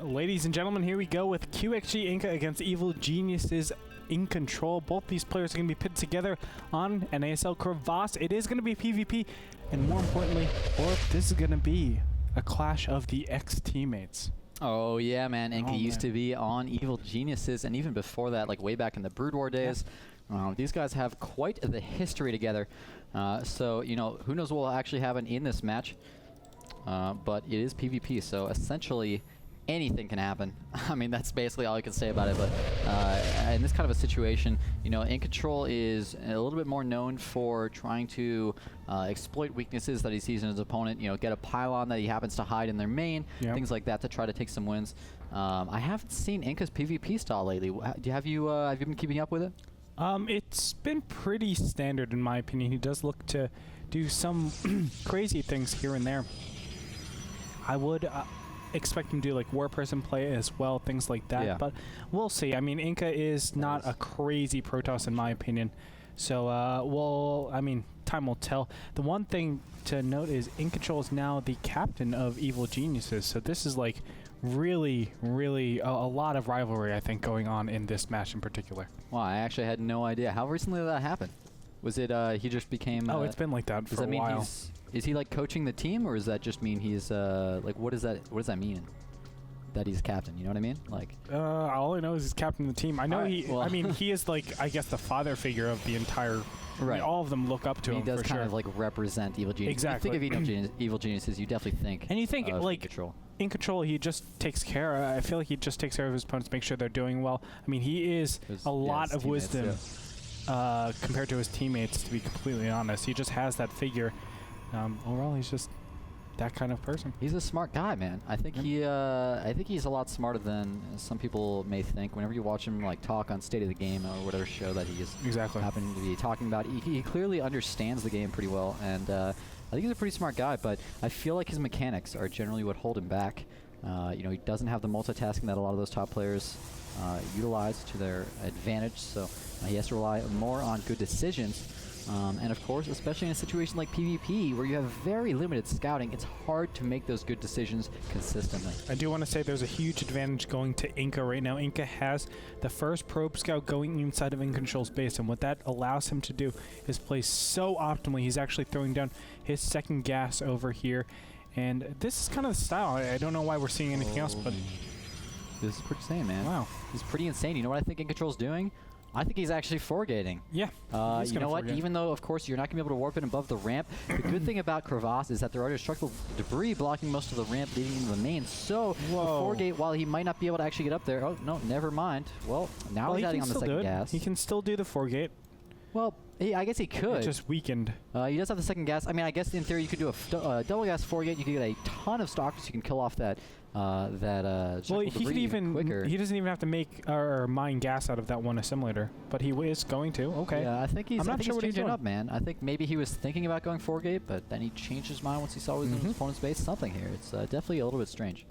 Ladies and gentlemen, here we go with QXG Inka against Evil Geniuses InControl. Both these players are going to be put together on an NASL Crevasse. It is going to be PvP, and more importantly, this is going to be a clash of the ex-teammates. Oh yeah, man. Inka used to be on Evil Geniuses, and even before that, like way back in the Brood War days. These guys have quite the history together. So, you know, who knows what will actually happen in this match. But it is PvP, so essentially anything can happen. I mean, that's basically all I can say about it. But in this kind of a situation, you know, InControl is a little bit more known for trying to exploit weaknesses that he sees in his opponent. You know, get a pylon that he happens to hide in their main, things like that to try to take some wins. I haven't seen Inka's PvP style lately. Have you been keeping up with it? It's been pretty standard in my opinion. He does look to do some crazy things here and there. I would expect him to do like war person play as well, things like that. But we'll see. I mean, Inka is not a crazy Protoss in my opinion. So, I mean, time will tell. The one thing to note is InControl is now the captain of Evil Geniuses. So this is like really, really a lot of rivalry, I think, going on in this match in particular. Wow, I actually had no idea. How recently did that happen? Was it he just became... it's been like that for a while. Is he like coaching the team, or does that just mean he's like what does that mean? That he's captain, you know what I mean? Like all I know is he's captain of the team. I know I mean, he is like, I guess, the father figure of the entire. Right. I mean, all of them look up to him. He does for kind of like represent Evil Geniuses. Exactly. You think of Evil Geniuses, you definitely think. And you think like InControl. InControl, he just takes care. I feel like he just takes care of his opponents, make sure they're doing well. I mean, he is a lot of wisdom compared to his teammates. To be completely honest, he just has that figure. Overall, he's just that kind of person. He's a smart guy, man. I think I think he's a lot smarter than some people may think. Whenever you watch him like talk on State of the Game or whatever show that he is happening to be talking about, he clearly understands the game pretty well, and I think he's a pretty smart guy. But I feel like his mechanics are generally what hold him back. You know, he doesn't have the multitasking that a lot of those top players utilize to their advantage, so he has to rely more on good decisions. And of course, especially in a situation like PvP, where you have very limited scouting, it's hard to make those good decisions consistently. I do want to say there's a huge advantage going to Inka right now. Inka has the first probe scout going inside of InControl's base, and what that allows him to do is play so optimally. He's actually throwing down his second gas over here, and this is kind of the style. I don't know why we're seeing anything else, but this is pretty insane, man. Wow. This is pretty insane. You know what I think InControl's doing? I think he's actually foregating. Yeah. You know what? Even though, of course, you're not going to be able to warp it above the ramp, the good thing about Crevasse is that there are destructible debris blocking most of the ramp leading into the main. So, the foregate, while he might not be able to actually get up there, oh, no, never mind. Well, now he's adding on the second gas. He can still do the foregate. Well, I guess he could. It's just weakened. He does have the second gas. I mean, I guess in theory you could do a double gas foregate. You could get a ton of stalkers. You can kill off that well, he could even quicker. He doesn't even have to make or mine gas out of that one assimilator, but he is going to. Okay. Yeah, I think he's. I'm not sure what he's doing. Up, man. I think maybe he was thinking about going foregate, but then he changed his mind once he saw what was in his opponent's base. Something here. It's definitely a little bit strange.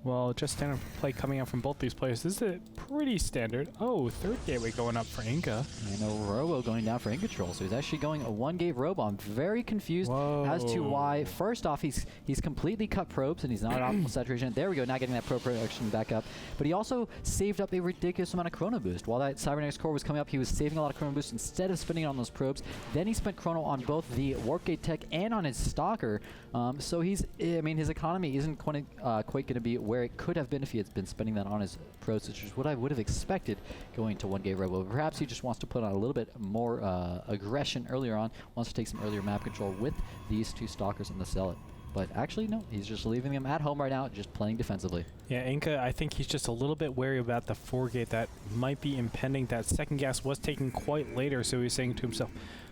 Well, just standard play coming out from both these players. This is pretty standard. Oh, third gateway going up for Inka. And a robo going down for InControl. So he's actually going a one-gate robo. I'm very confused as to why. First off, he's completely cut probes and he's not at optimal saturation. There we go, now getting that probe production back up. But he also saved up a ridiculous amount of chrono boost. While that cybernetics core was coming up, he was saving a lot of chrono boost instead of spending it on those probes. Then he spent chrono on both the warp gate tech and on his stalker. So he's, I mean, his economy isn't quite going to be where it could have been if he had been spending that on his probes, which is what I would have expected going to one-gate robo. Perhaps he just wants to put on a little bit more aggression earlier on, wants to take some earlier map control with these two stalkers and the zealot. But actually, no, he's just leaving them at home right now, just playing defensively. Yeah, Inka, I think he's just a little bit wary about the foregate that might be impending. That second gas was taken quite later, so he's saying to himself,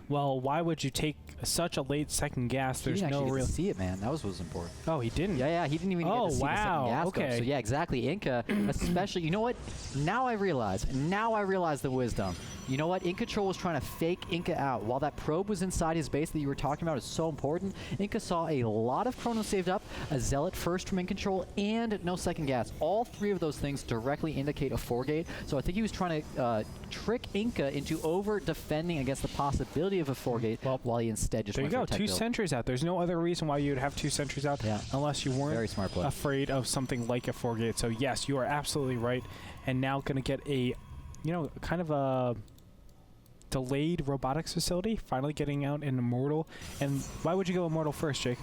well, why would you take such a late second gas? There's no real... see it, man. That was what was important. Oh, he didn't? Yeah, he didn't even get to see the second gas. Okay. So yeah, exactly. Inka, especially, you know what? Now I realize the wisdom. You know what? InControl was trying to fake Inka out. While that probe was inside his base that you were talking about is so important, Inka saw a lot of chrono saved up, a zealot first from InControl, and no second gas. All three of those things directly indicate a foregate. So I think he was trying to trick Inka into over-defending against the possibility possibility of a 4-gate, while he instead just there went you for go, a tech two build. sentries out. There's no other reason why you would have 2 sentries out unless you weren't Very smart play. afraid of something like a 4-gate. So yes, you are absolutely right. And now going to get a, kind of a delayed robotics facility, finally getting out an Immortal. And why would you go Immortal first, Jake?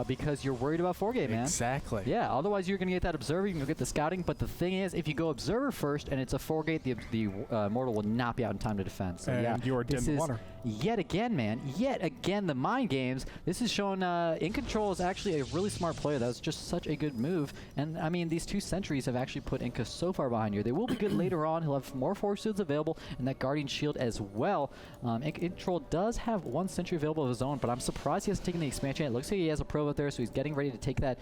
Because you're worried about 4-gate, man. Exactly. Yeah, otherwise you're going to get that Observer, you can go get the Scouting, but the thing is, if you go Observer first and it's a 4-gate, the Immortal will not be out in time to defend. So and you are dead in the water. Yet again, man, the mind games. This is showing InControl is actually a really smart player. That was just such a good move. And, I mean, these 2 sentries have actually put Inka so far behind here. They will be good later on. He'll have more Force Shields available and that Guardian Shield as well. InControl does have 1 sentry available of his own, but I'm surprised he hasn't taken the expansion. It looks like he has a probe out there, so he's getting ready to take that.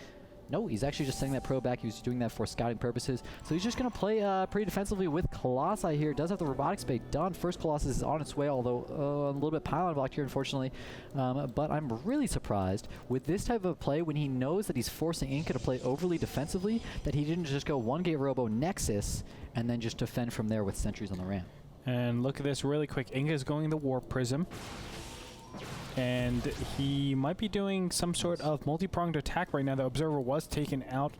No, he's actually just sending that probe back. He was doing that for scouting purposes. So he's just going to play pretty defensively with Colossi here. Does have the robotics bay done. First Colossus is on its way, although a little bit pylon blocked here, unfortunately. But I'm really surprised with this type of play when he knows that he's forcing Inka to play overly defensively, that he didn't just go 1-gate Robo Nexus and then just defend from there with sentries on the ramp. And look at this really quick. Inka's going the Warp Prism. And he might be doing some sort of multi-pronged attack right now. The Observer was taken out.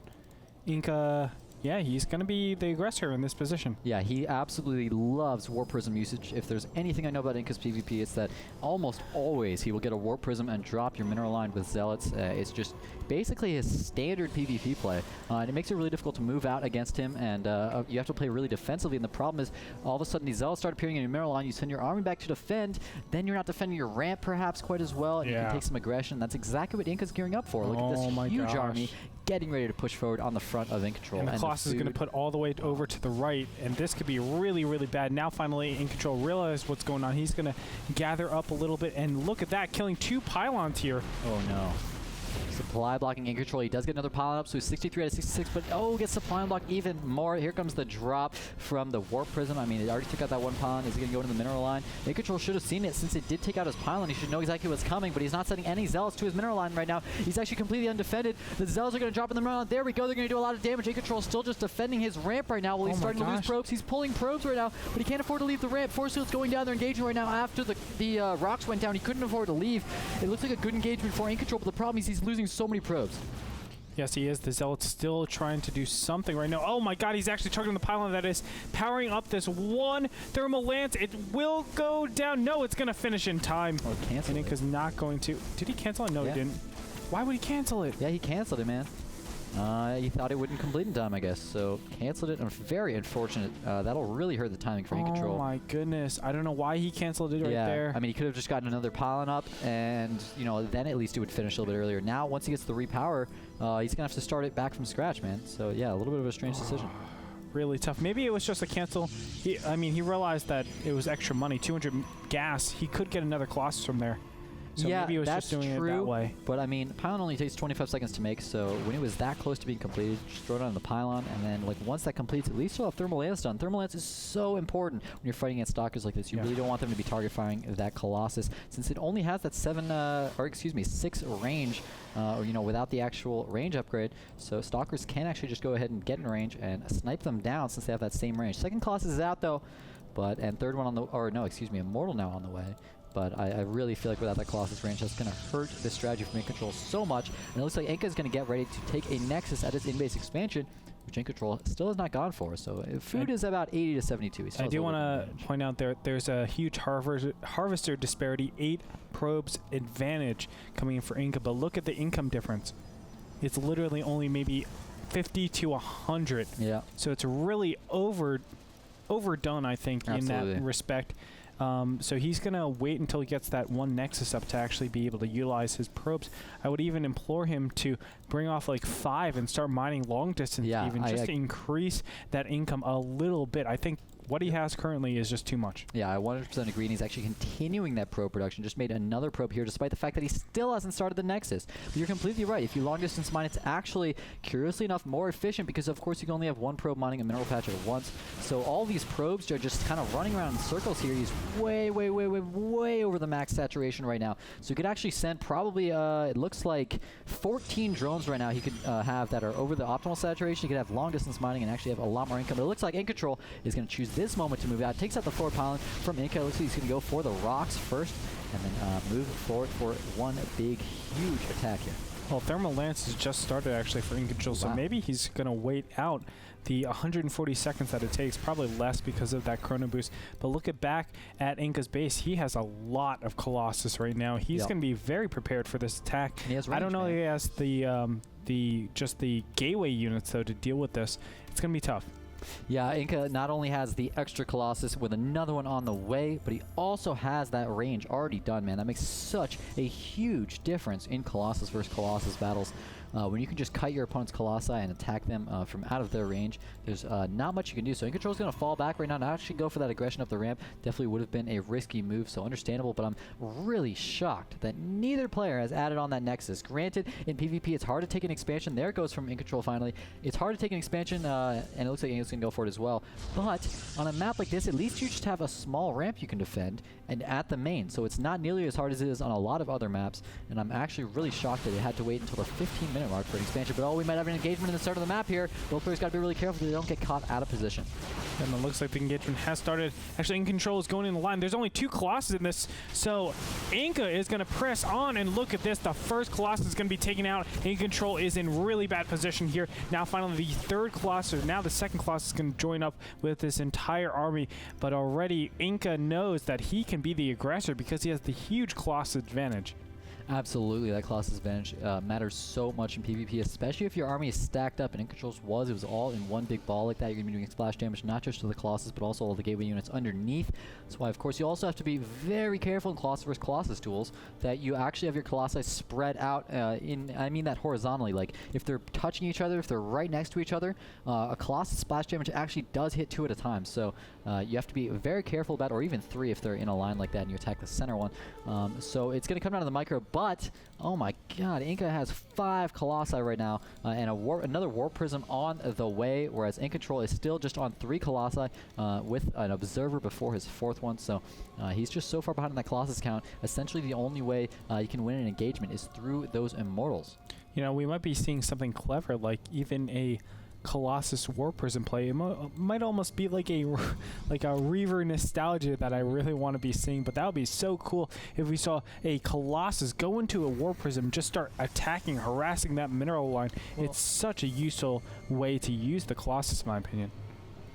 Inka, yeah, he's going to be the aggressor in this position. Yeah, he absolutely loves Warp Prism usage. If there's anything I know about Inka's PvP, it's that almost always he will get a Warp Prism and drop your mineral line with Zealots. It's just basically his standard PvP play. And it makes it really difficult to move out against him, and you have to play really defensively. And the problem is, all of a sudden these Zealots start appearing in your mineral line, you send your army back to defend, then you're not defending your ramp perhaps quite as well, and you can take some aggression. That's exactly what Inka's gearing up for. Look at this huge army getting ready to push forward on the front of InControl. And the Colossus is going to put all the way over to the right, and this could be really, really bad. Now finally InControl realizes what's going on. He's going to gather up a little bit, and look at that, killing 2 pylons here. Oh no. Supply blocking InControl. He does get another pylon up, so he's 63 out of 66, but gets supply block even more. Here comes the drop from the Warp Prism. I mean, it already took out that 1 pylon. Is he going to go into the mineral line? InControl should have seen it since it did take out his pylon. He should know exactly what's coming, but he's not sending any Zealots to his mineral line right now. He's actually completely undefended. The Zealots are going to drop in the mineral line. There we go. They're going to do a lot of damage. InControl is still just defending his ramp right now while he's starting to lose probes. He's pulling probes right now, but he can't afford to leave the ramp. Force Field's going down. They're engaging right now after the rocks went down. He couldn't afford to leave. It looks like a good engagement for InControl, but the problem is he's losing so many probes. Yes, he is. The Zealot's still trying to do something right now. Oh my god, he's actually targeting the pylon that is powering up this 1 thermal lance. It will go down. No, it's going to finish in time. Oh, cancel it. Inka's not going to. Did he cancel it? No, he didn't. Why would he cancel it? Yeah, he canceled it, man. He thought it wouldn't complete in time, I guess, so canceled it. Very unfortunate. That'll really hurt the timing for InControl. Oh my goodness. I don't know why he canceled it right there. I mean, he could have just gotten another pylon up, and, then at least he would finish a little bit earlier. Now, once he gets the repower, he's going to have to start it back from scratch, man. So, yeah, a little bit of a strange decision. Really tough. Maybe it was just a cancel. He realized that it was extra money, 200 gas. He could get another Colossus from there. So maybe he was just doing it that way. But I mean, pylon only takes 25 seconds to make, so when it was that close to being completed, just throw it on the pylon, and then once that completes, at least you'll have thermal lance done. Thermal lance is so important when you're fighting against stalkers like this. You really don't want them to be target firing that Colossus, since it only has that 6 range, without the actual range upgrade. So stalkers can actually just go ahead and get in range and snipe them down since they have that same range. Second Colossus is out though, and third one Immortal now on the way. But I really feel like without that Colossus range, that's going to hurt this strategy from InControl so much. And it looks like Inka is going to get ready to take a Nexus at his in-base expansion, which InControl still has not gone for. So food is about 80 to 72. I do want to point out there's a huge harvester disparity, 8 probes advantage coming in for Inka. But look at the income difference. It's literally only maybe 50 to 100. Yeah. So it's really overdone, I think, in that respect. So he's going to wait until he gets that 1 Nexus up to actually be able to utilize his probes. I would even implore him to bring off 5 and start mining long distance to increase that income a little bit. I think what he has currently is just too much. Yeah, I 100% agree, and he's actually continuing that probe production. Just made another probe here, despite the fact that he still hasn't started the Nexus. But you're completely right. If you long-distance mine, it's actually, curiously enough, more efficient because, of course, you can only have 1 probe mining a mineral patch at once. So all these probes are just kind of running around in circles here. He's way over the max saturation right now. So you could actually send probably, it looks like 14 drones right now he could have that are over the optimal saturation. He could have long-distance mining and actually have a lot more income. But it looks like InControl is going to choose this moment to move out. Takes out the forward pylon from Inka. Looks like he's going to go for the rocks first and then move forward for one big, huge attack here. Well, Thermal Lance has just started actually for InControl, so maybe he's going to wait out the 140 seconds that it takes, probably less because of that chrono boost. But look back at Inka's base. He has a lot of Colossus right now. He's going to be very prepared for this attack. And he has range, I don't know if he has the gateway units, though, to deal with this. It's going to be tough. Yeah, Inka not only has the extra Colossus with another one on the way, but he also has that range already done, man. That makes such a huge difference in Colossus versus Colossus battles. When you can just cut your opponent's Colossi and attack them from out of their range, there's not much you can do. So InControl's going to fall back right now, not actually go for that aggression up the ramp. Definitely would have been a risky move, so understandable, but I'm really shocked that neither player has added on that Nexus. Granted, in PvP, it's hard to take an expansion. There it goes from InControl finally. It's hard to take an expansion, and it looks like Inka's going to go for it as well. But on a map like this, at least you just have a small ramp you can defend and at the main, so it's not nearly as hard as it is on a lot of other maps, and I'm actually really shocked that it had to wait until the 15-minute mark for an expansion. But we might have an engagement in the start of the map here. Both players got to be really careful so they don't get caught out of position. And it looks like the engagement has started. Actually, InControl is going in the line. There's only 2 Colossus in this, so Inka is going to press on, and look at this. The first Colossus is going to be taken out. InControl is in really bad position here. Now, finally, the third Colossus, now the second Colossus can join up with this entire army, but already Inka knows that he can be the aggressor because he has the huge Colossus advantage. Absolutely, that Colossus advantage matters so much in PvP, especially if your army is stacked up, and InControl's it was all in one big ball like that. You're going to be doing splash damage not just to the Colossus, but also all the gateway units underneath. That's why, of course, you also have to be very careful in Colossus versus Colossus duels that you actually have your Colossi spread out I mean that horizontally. Like, if they're touching each other, if they're right next to each other, a Colossus splash damage actually does hit 2 at a time. So you have to be very careful about, or even 3 if they're in a line like that and you attack the center one. So it's going to come down to the micro. But, oh my god, Inka has 5 Colossi right now, and another Warp Prism on the way, whereas InControl is still just on 3 Colossi with an Observer before his 4th one. So he's just so far behind in that Colossus count. Essentially, the only way you can win an engagement is through those Immortals. You know, we might be seeing something clever, like even a Colossus Warp Prism play. It might almost be like a Reaver nostalgia that I really want to be seeing, but that would be so cool if we saw a Colossus go into a Warp Prism, just start attacking, harassing that mineral line. Well, it's such a useful way to use the Colossus, in my opinion.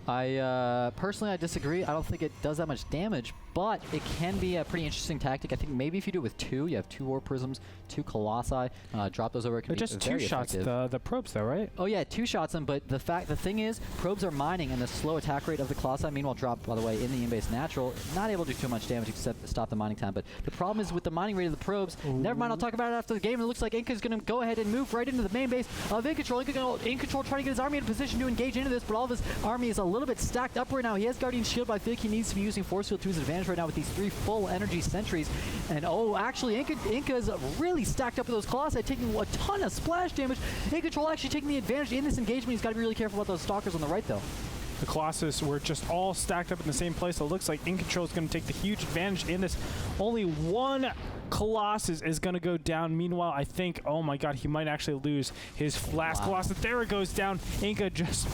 Personally, I disagree. I don't think it does that much damage, but it can be a pretty interesting tactic. I think maybe if you do it with 2, you have 2 Warp Prisms, 2 Colossi, drop those over. It can be just very 2 shots effective. the probes, though, right? Oh yeah, 2 shots them. But the thing is, probes are mining, and the slow attack rate of the Colossi, meanwhile, drop, by the way, in the in-base natural, not able to do too much damage except stop the mining time. But the problem is with the mining rate of the probes. Ooh. Never mind, I'll talk about it after the game. It looks like Inka's going to go ahead and move right into the main base of InControl. InControl trying to get his army in position to engage into this, but all of his army is a little bit stacked up right now. He has Guardian Shield, but I feel like he needs to be using Force Field to his advantage right now with these 3 full energy sentries. And oh, actually, Inka is really stacked up with those Colossi, taking a ton of splash damage. InControl actually taking the advantage in this engagement. He's got to be really careful about those Stalkers on the right, though. The Colossus were just all stacked up in the same place. So it looks like InControl is going to take the huge advantage in this. Only 1 Colossus is going to go down. Meanwhile, I think, oh my god, he might actually lose his last Colossus. There it goes down. Inka just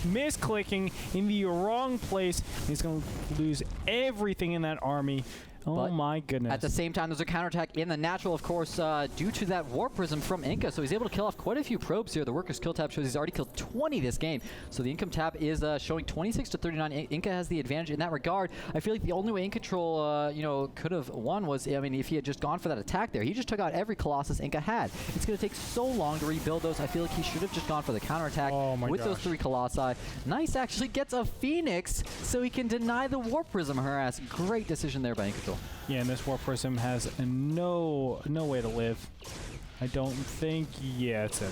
misclicking in the wrong place. He's going to lose everything in that army. Oh my goodness. At the same time, there's a counterattack in the natural, of course, due to that Warp Prism from Inka. So he's able to kill off quite a few probes here. The Worker's Kill tab shows he's already killed 20 this game. So the income tab is showing 26 to 39. Inka has the advantage in that regard. I feel like the only way InControl, could have won was, I mean, if he had just gone for that attack there. He just took out every Colossus Inka had. It's going to take so long to rebuild those. I feel like he should have just gone for the counterattack with those 3 Colossi. Nice actually gets a Phoenix so he can deny the Warp Prism harass. Great decision there by InControl. Yeah, and this Warp Prism has no way to live. I don't think. Yeah, it's it.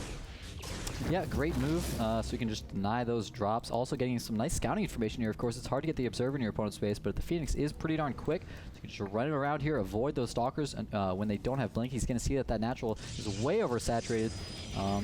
Yeah, great move. So you can just deny those drops. Also getting some nice scouting information here. Of course, it's hard to get the Observer in your opponent's space, but the Phoenix is pretty darn quick. So you can just run it around here, avoid those Stalkers. And when they don't have Blink, he's going to see that natural is way oversaturated.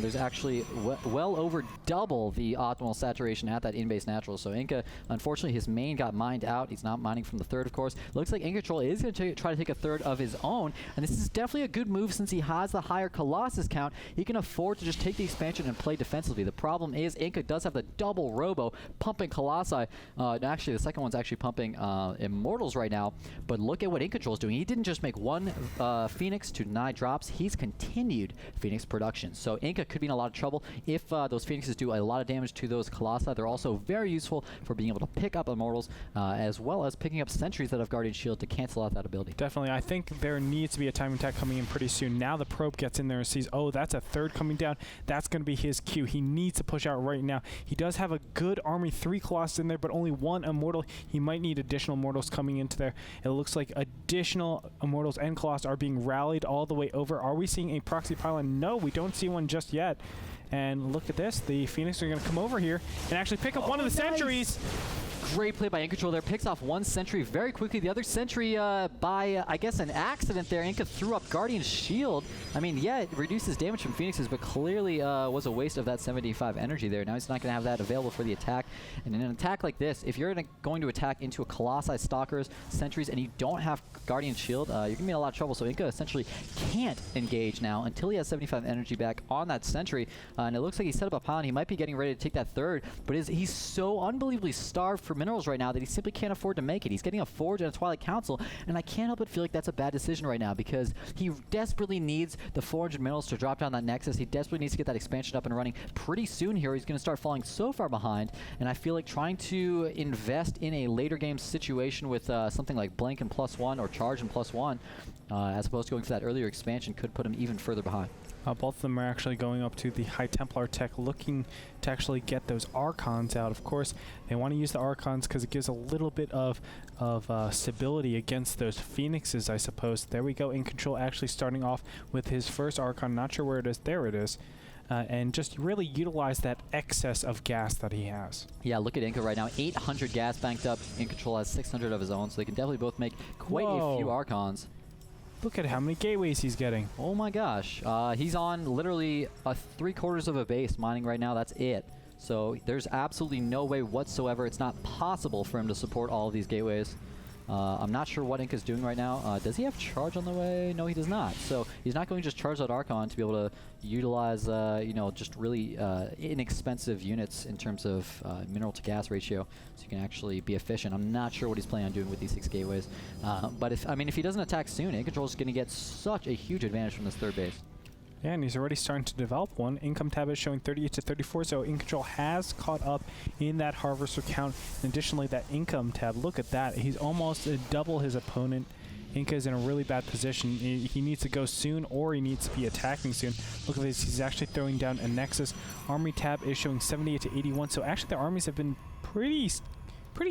There's actually well over double the optimal saturation at that in-base natural. So Inka, unfortunately, his main got mined out. He's not mining from the 3rd, of course. Looks like InControl is going to try to take a 3rd of his own. And this is definitely a good move since he has the higher Colossus count. He can afford to just take the expansion and play defensively. The problem is Inka does have the double robo pumping Colossi. Actually, the second one's actually pumping Immortals right now. But look at what InControl is doing. He didn't just make one Phoenix to deny drops. He's continued Phoenix production. So Inka could be in a lot of trouble if those Phoenixes do a lot of damage to those Colossi. They're also very useful for being able to pick up Immortals, as well as picking up sentries that have Guardian Shield to cancel out that ability. Definitely. I think there needs to be a timing attack coming in pretty soon. Now the probe gets in there and sees, oh, that's a third coming down. That's going to be his cue. He needs to push out right now. He does have a good army, 3 Colossus in there, but only 1 Immortal. He might need additional Immortals coming into there. It looks like additional Immortals and Colossus are being rallied all the way over. Are we seeing a proxy pylon? No, we don't see one just yet. And look at this. The Phoenix are going to come over here and actually pick up one of the sentries. Great play by InControl there. Picks off one sentry very quickly. The other sentry, by, I guess, an accident there. Inka threw up Guardian's Shield. I mean, yeah, it reduces damage from Phoenixes, but clearly was a waste of that 75 energy there. Now he's not going to have that available for the attack. And in an attack like this, if you're going to attack into a Colossi, Stalkers, Sentries, and you don't have Guardian Shield, you're going to be in a lot of trouble. So Inka essentially can't engage now until he has 75 energy back on that sentry. And it looks like he set up a pylon. He might be getting ready to take that third, but he's so unbelievably starved for minerals right now that he simply can't afford to make it. He's getting a Forge and a Twilight Council, and I can't help but feel like that's a bad decision right now because he desperately needs the Forge and minerals to drop down that Nexus. He desperately needs to get that expansion up and running pretty soon here. He's going to start falling so far behind, and I feel like trying to invest in a later game situation with something like Blank and +1 or Charge and +1 as opposed to going for that earlier expansion could put him even further behind. Both of them are actually going up to the High Templar tech, looking to actually get those Archons out. Of course, they want to use the Archons because it gives a little bit of stability against those Phoenixes, I suppose. There we go. InControl actually starting off with his first Archon. Not sure where it is. There it is. And just really utilize that excess of gas that he has. Yeah, look at Inka right now. 800 gas banked up. InControl has 600 of his own, so they can definitely both make quite a few Archons. Look at how many gateways he's getting. Oh my gosh. He's on literally 3/4 of a base mining right now. That's it. So there's absolutely no way whatsoever. It's not possible for him to support all of these gateways. I'm not sure what Inka's doing right now. Does he have charge on the way? No, he does not. So he's not going to just charge that Archon to be able to utilize, just really inexpensive units in terms of mineral to gas ratio, so you can actually be efficient. I'm not sure what he's planning on doing with these 6 gateways. But if he doesn't attack soon, InControl is going to get such a huge advantage from this third base. Yeah, and he's already starting to develop one. Income tab is showing 38 to 34, so InControl has caught up in that harvester count. And additionally, that income tab, look at that. He's almost double his opponent. Inka is in a really bad position. He needs to go soon, or he needs to be attacking soon. Look at this. He's actually throwing down a Nexus. Army tab is showing 78 to 81, so actually the armies have been pretty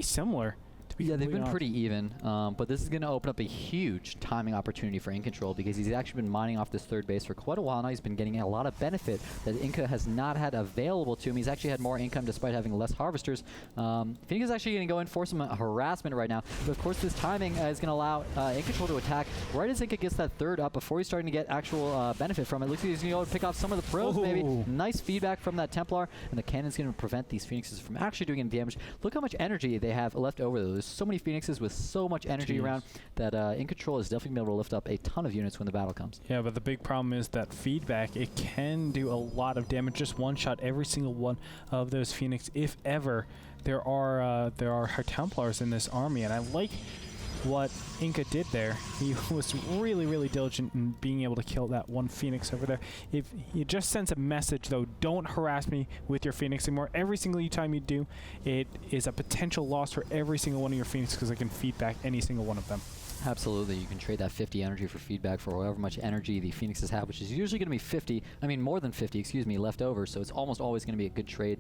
similar. Yeah, they've been pretty even, but this is going to open up a huge timing opportunity for InControl because he's actually been mining off this third base for quite a while now. He's been getting a lot of benefit that Inka has not had available to him. He's actually had more income despite having less harvesters. Phoenix is actually going to go in for some harassment right now, but of course this timing is going to allow InControl to attack right as Inka gets that third up before he's starting to get actual benefit from it. Looks like he's going to go and pick off some of the probes, maybe. Nice feedback from that Templar, and the cannon's going to prevent these Phoenixes from actually doing any damage. Look how much energy they have left over, though. There's so many Phoenixes with so much energy around that InControl is definitely going to be able to lift up a ton of units when the battle comes. Yeah, but the big problem is that feedback, it can do a lot of damage. Just one shot every single one of those Phoenix, if ever there are High Templars in this army. And I like what Inka did there. He was really, really diligent in being able to kill that one Phoenix over there. If he just sends a message, though, don't harass me with your Phoenix anymore. Every single time you do, it is a potential loss for every single one of your Phoenix because I can feed back any single one of them. Absolutely. You can trade that 50 energy for feedback for however much energy the Phoenixes have, which is usually going to be more than 50, left over, so it's almost always going to be a good trade.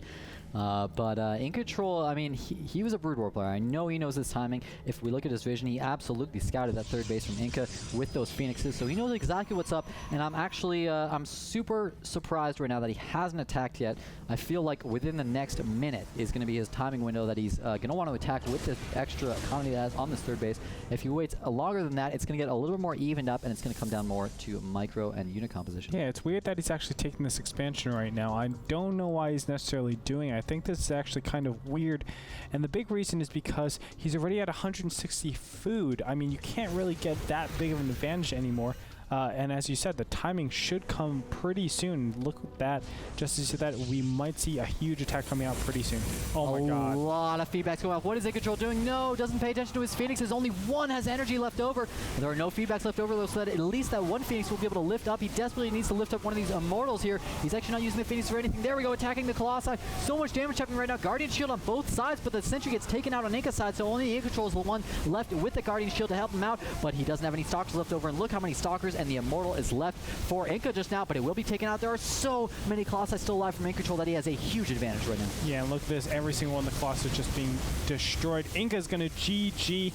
But InControl, he was a Brood War player. I know he knows his timing. If we look at his vision, he absolutely scouted that third base from Inka with those Phoenixes, so he knows exactly what's up, and I'm actually, I'm super surprised right now that he hasn't attacked yet. I feel like within the next minute is going to be his timing window that he's going to want to attack with the extra economy that has on this third base. If he waits longer than that, it's going to get a little bit more evened up, and it's going to come down more to micro and unit composition. Yeah, it's weird that he's actually taking this expansion right now. I don't know why he's necessarily doing it. I think this is actually kind of weird, and the big reason is because he's already at 160 food. I mean, you can't really get that big of an advantage anymore. And as you said, the timing should come pretty soon. Look at that. Just as you said that, we might see a huge attack coming out pretty soon. Oh my god. A lot of feedbacks going off. What is InControl doing? No, doesn't pay attention to his Phoenixes. Only one has energy left over. There are no feedbacks left over, though, so that at least that one Phoenix will be able to lift up. He desperately needs to lift up one of these Immortals here. He's actually not using the Phoenix for anything. There we go, attacking the Colossi. So much damage happening right now. Guardian Shield on both sides, but the Sentry gets taken out on Inka's side, so only InControl is the one left with the Guardian Shield to help him out, but he doesn't have any Stalkers left over, and look how many Stalkers and the Immortal is left for Inka just now, but it will be taken out. There are so many Colossi still alive from InControl that he has a huge advantage right now. Yeah, and look at this. Every single one of the Colossus is just being destroyed. Inka's going to GG,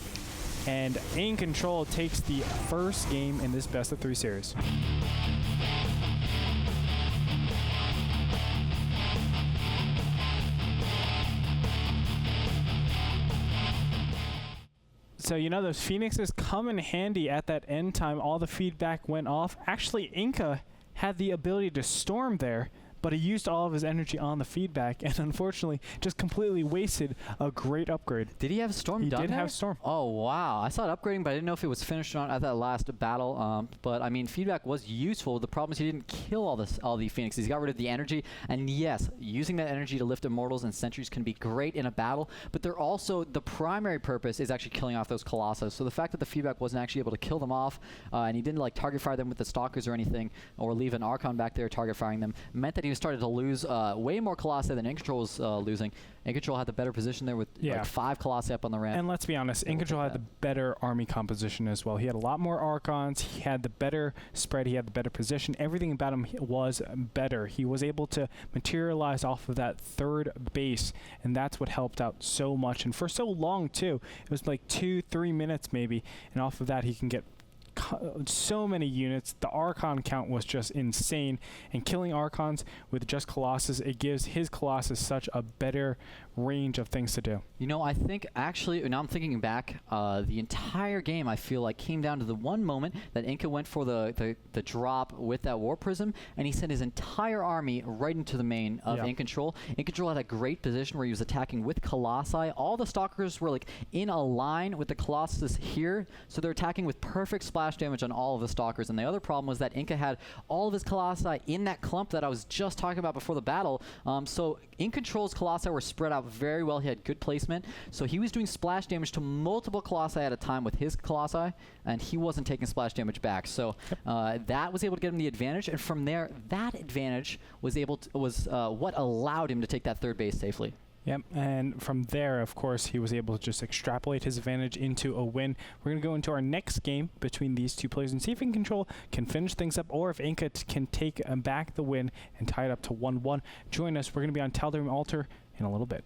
and InControl takes the first game in this best-of-3 series. So, you know, those Phoenixes come in handy at that end time. All the feedback went off. Actually, Inka had the ability to storm there, but he used all of his energy on the feedback and unfortunately just completely wasted a great upgrade. Did he have Storm done? He did have Storm. Oh, wow. I saw it upgrading, but I didn't know if it was finished or not at that last battle. But, I mean, feedback was useful. The problem is he didn't kill all the Phoenixes. He got rid of the energy. And, yes, using that energy to lift Immortals and Sentries can be great in a battle, but they're also, the primary purpose is actually killing off those Colossus. So the fact that the feedback wasn't actually able to kill them off, and he didn't, like, target fire them with the Stalkers or anything, or leave an Archon back there target firing them, meant that he started to lose way more Colossi than InControl was losing. InControl had the better position there with like 5 Colossi up on the ramp. And let's be honest, InControl had the better army composition as well. He had a lot more Archons. He had the better spread. He had the better position. Everything about him was better. He was able to materialize off of that third base, and that's what helped out so much. And for so long, too. It was like 2-3 minutes maybe, and off of that he can get so many units. The Archon count was just insane, and killing Archons with just Colossus, it gives his Colossus such a better range of things to do. You know, I think actually, now I'm thinking back, the entire game I feel like came down to the one moment that Inka went for the drop with that War Prism, and he sent his entire army right into the main of InControl. InControl had a great position where he was attacking with Colossi. All the Stalkers were like in a line with the Colossus here, so they're attacking with perfect splash damage on all of the Stalkers. And the other problem was that Inka had all of his Colossi in that clump that I was just talking about before the battle. So InControl's Colossi were spread out very well. He had good placement, so he was doing splash damage to multiple Colossi at a time with his Colossi, and he wasn't taking splash damage back. So that was able to get him the advantage, and from there, that advantage was what allowed him to take that third base safely. Yep, and from there, of course, he was able to just extrapolate his advantage into a win. We're going to go into our next game between these two players and see if InControl can finish things up, or if Inka can take back the win and tie it up to 1-1. Join us. We're going to be on Tal'Darim Altar in a little bit.